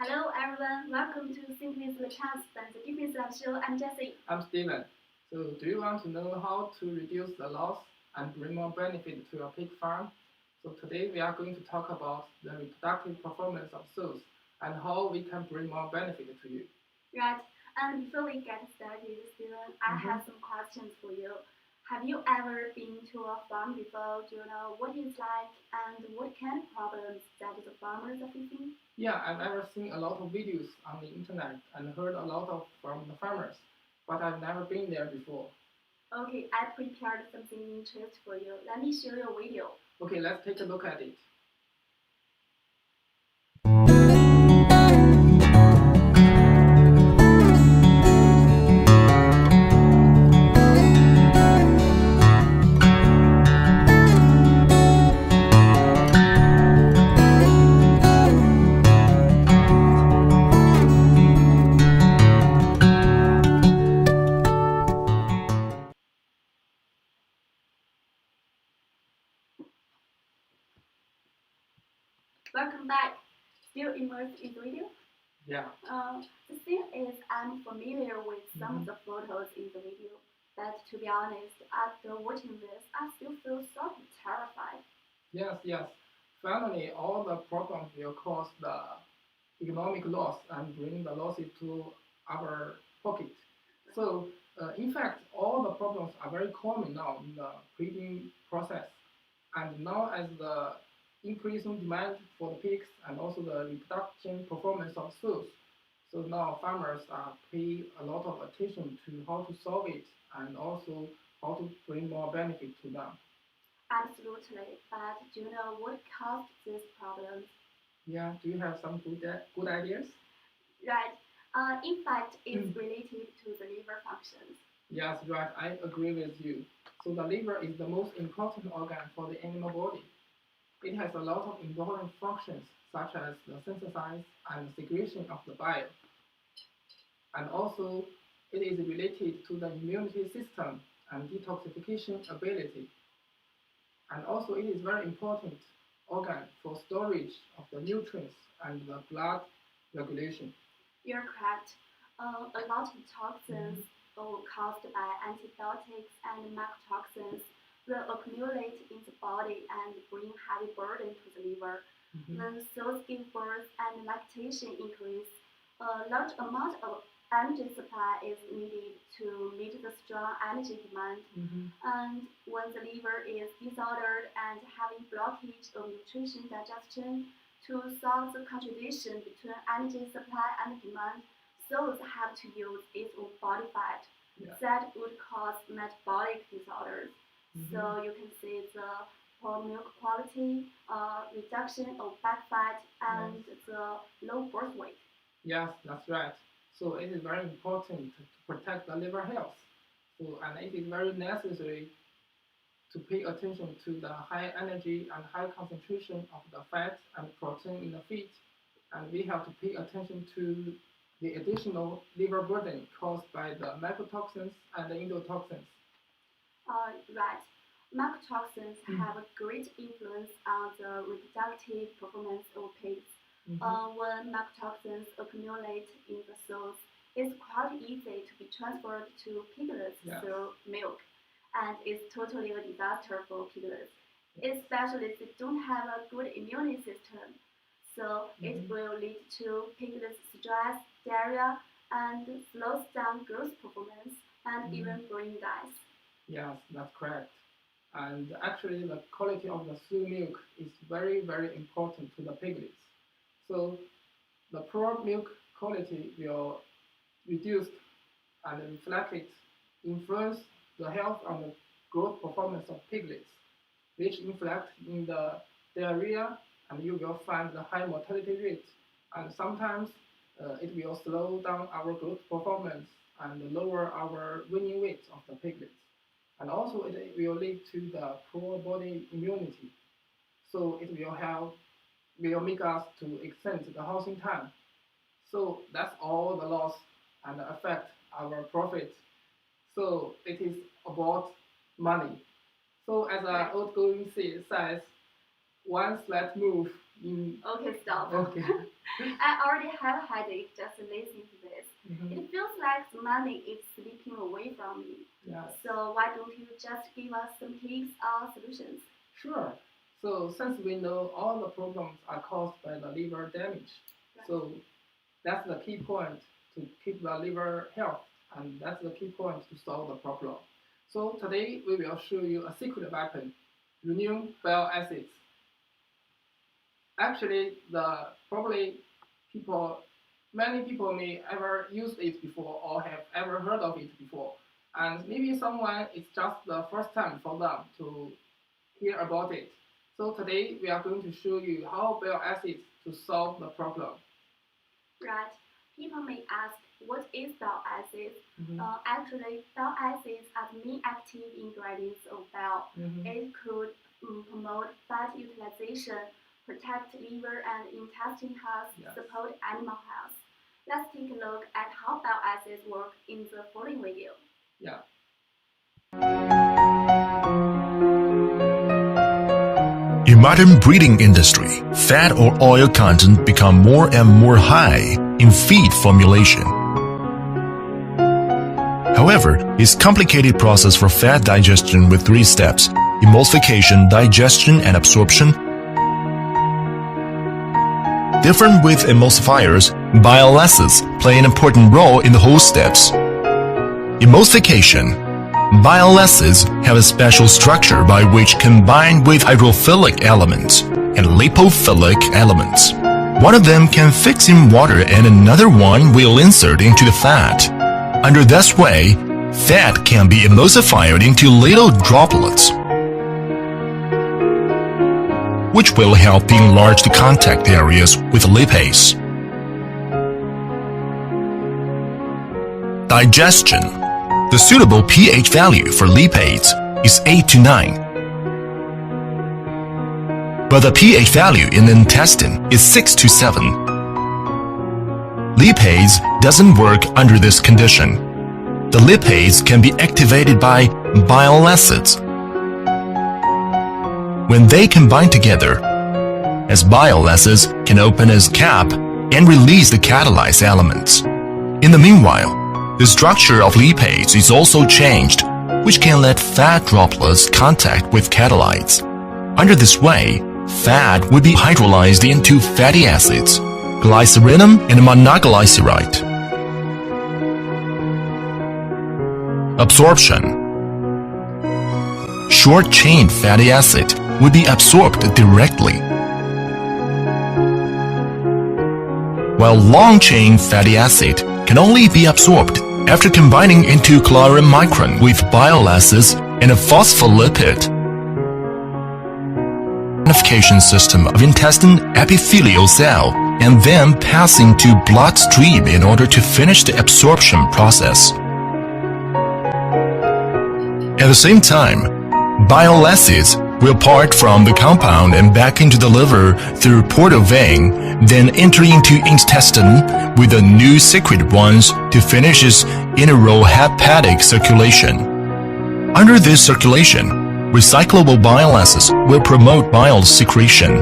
Hello everyone, welcome to Simply the Chance and the Difference Lab Show. I'm Jessie. I'm Steven. So, do you want to know how to reduce the loss and bring more benefit to your pig farm? So, today we are going to talk about the reproductive performance of sows and how we can bring more benefit to you. Right, and before we get started, Steven, I have some questions for you. Have you ever been to a farm before? Do you know what it's like and what kind of problems that the farmers are facing? Yeah, I've ever seen a lot of videos on the internet and heard a lot of from the farmers, but I've never been there before. Okay, I prepared something interesting for you. Let me show you a video. Okay, let's take a look at it. Welcome back. Still immersed in the video? Yeah. The thing is, I'm familiar with some of the photos in the video, but to be honest, after watching this, I still feel sort of terrified. Yes. Finally, all the problems will cause the economic loss and bring the losses to our pocket. So, in fact, all the problems are very common now in the breeding process. And now, as the increasing demand for the pigs and also the reproduction performance of sows, so now farmers are pay a lot of attention to how to solve it and also how to bring more benefit to them. Absolutely, but do you know what caused these problems? Yeah, do you have some good ideas? Right. In fact, it's related to the liver functions. Yes, right. I agree with you. So the liver is the most important organ for the animal body. It has a lot of important functions such as the synthesis and secretion of the bile. And also it is related to the immunity system and detoxification ability. And also it is very important organ for storage of the nutrients and the blood regulation. You're correct. A lot of toxins caused by antibiotics and mycotoxins will accumulate in the body and bring heavy burden to the liver. When cells give birth and lactation increase, a large amount of energy supply is needed to meet the strong energy demand. And when the liver is disordered and having blockage of nutrition digestion, to solve the contradiction between energy supply and demand, cells have to use its own body fat. Yeah. That would cause metabolic disorders. So you can see the poor milk quality, reduction of bad fat, and the low birth weight. Yes, that's right. So it is very important to protect the liver health. So, and it is very necessary to pay attention to the high energy and high concentration of the fat and protein in the feed. And we have to pay attention to the additional liver burden caused by the mycotoxins and the endotoxins. Right. Mycotoxins have a great influence on the reproductive performance of pigs. When mycotoxins accumulate in the cells, it's quite easy to be transferred to piglets through milk, and it's totally a disaster for piglets, especially if they don't have a good immune system. So it will lead to piglets stress, diarrhea, and slows down growth performance, and even brain dies. Yes, that's correct. And actually, the quality of the soy milk is very important to the piglets. So the poor milk quality will reduce and reflect it, influence the health and the growth performance of piglets, which reflect in the diarrhea, and you will find the high mortality rate. And sometimes it will slow down our growth performance and lower our winning weight of the piglets. And also it will lead to the poor body immunity. So it will make us to extend the housing time. So that's all the loss and affect our profit. So it is about money. So as an outgoing says, one slight move Okay, stop. Okay. I already have a headache just listening to this. Mhm. It feels like the money is slipping away from me. Yes. So why don't you just give us some tips or solutions? Sure. So since we know all the problems are caused by the liver damage, Right. so that's the key point to keep the liver health, and that's the key point to solve the problem. So today we will show you a secret weapon, immune bile acids. Actually, the probably people, many people may ever use it before or have ever heard of it before, and maybe someone it's just the first time for them to hear about it. So today we are going to show you how bile acids to solve the problem. Right. People may ask, what is bile acids? Mhm. Actually, bile acids are the main active ingredients of bile. Mhm. It could promote fat utilization, protect liver and intestine health, Yes. support animal health. Let's take a look at how bile acids work in the following video. Yeah. In modern breeding industry, fat or oil content become more and more high in feed formulation. However, it's complicated process for fat digestion with 3 steps: emulsification, digestion, and absorption. Different with emulsifiers, bile acids play an important role in the whole steps. Emulsification. Bile acids have a special structure by which combine with hydrophilic elements and lipophilic elements. One of them can fix in water and another one will insert into the fat. Under this way, fat can be emulsified into little droplets, which will help enlarge the contact areas with lipase. Digestion. The suitable pH value for lipase is 8 to 9. But the pH value in the intestine is 6 to 7. Lipase doesn't work under this condition. The lipase can be activated by bile acids. When they combine together, as bile acids can open its cap and release the catalyzed elements. In the meanwhile, the structure of lipase is also changed, which can let fat droplets contact with catalytes. Under this way, fat will be hydrolyzed into fatty acids, glycerinum and monoglyceride. Absorption. Short-chain fatty acid will be absorbed directly, while long-chain fatty acid can only be absorbed after combining into chloramicron with bile acids and a phospholipid. Identification system of intestine epithelial cell and then passing to bloodstream in order to finish the absorption process. At the same time, bile acids will part from the compound and back into the liver through portal vein, then enter into intestine with the new secreted ones to finish its enterohepatic circulation. Under this circulation, recyclable bile acids will promote bile secretion.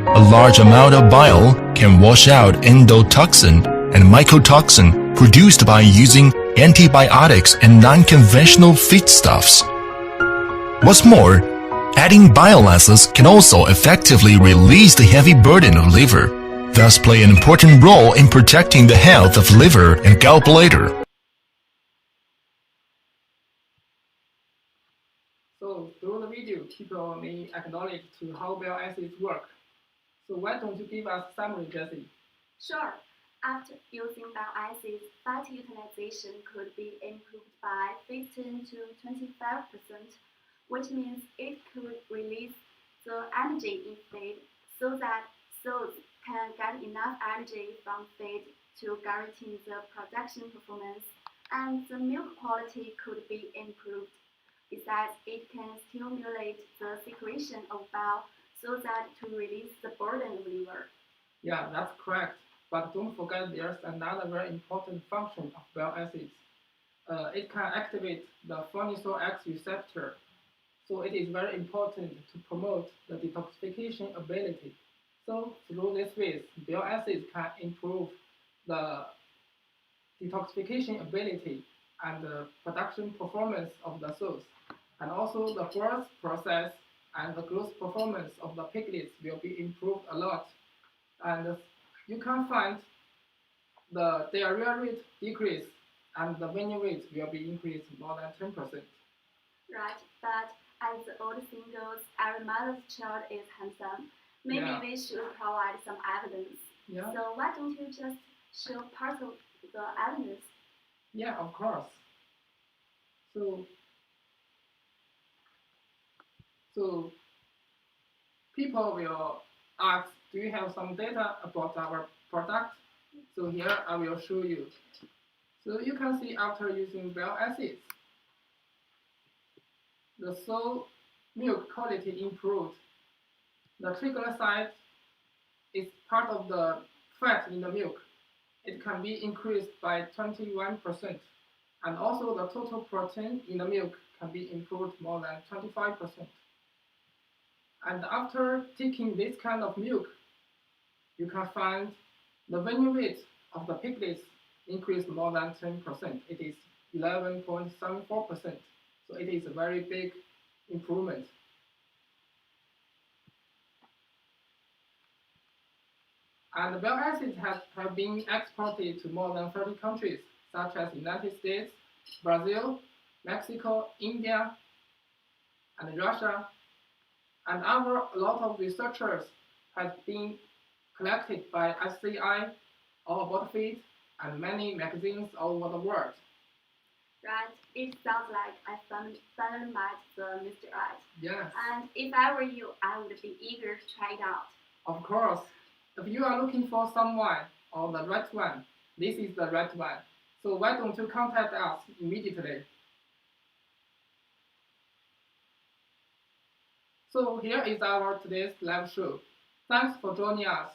A large amount of bile can wash out endotoxin and mycotoxin produced by using antibiotics and non-conventional feedstuffs. What's more, adding bile acids can also effectively release the heavy burden of liver, thus play an important role in protecting the health of liver and gallbladder. So through the video, people may acknowledge to how bile acids work. So why don't you give us summary, Jessie? Sure. After using bile acids, fat utilization could be improved by 15 to 25%, which means it could release the energy in feed so that sows can get enough energy from feed to guarantee the production performance, and the milk quality could be improved. Besides, it can stimulate the secretion of bile so that to release the burden of liver. Yeah, that's correct. But don't forget there's another very important function of bile acids. It can activate the farnesyl X receptor. So it is very important to promote the detoxification ability. So through this ways, bile acids can improve the detoxification ability and the production performance of the sows. And also the growth process and the growth performance of the piglets will be improved a lot. And you can find the diarrhea rate decrease and the weaning rate will be increased more than 10%. Right, but as the old saying goes, every mother's child is handsome. Maybe Yeah. we should provide some evidence. Yeah, So why don't you just show part of the evidence? yeah, of course. So, so people will ask, do you have some data about our product? So here I will show you. So you can see after using bile acids, the soy milk quality improved. The triglyceride is part of the fat in the milk. It can be increased by 21%. And also the total protein in the milk can be improved more than 25%. And after taking this kind of milk, you can find the weaning rate of the piglets increased more than 10%. It is 11.74%. So it is a very big improvement. And bile acids have been exported to more than 30 countries, such as United States, Brazil, Mexico, India, and Russia. And a lot of researchers have been collected by SCI, All About Feed, and many magazines all over the world. Right, it sounds like I finally met the Mr. Right. Yes, And if I were you, I would be eager to try it out. of course. If you are looking for someone or the right one, this is the right one. So why don't you contact us immediately? So here is our today's live show. Thanks for joining us.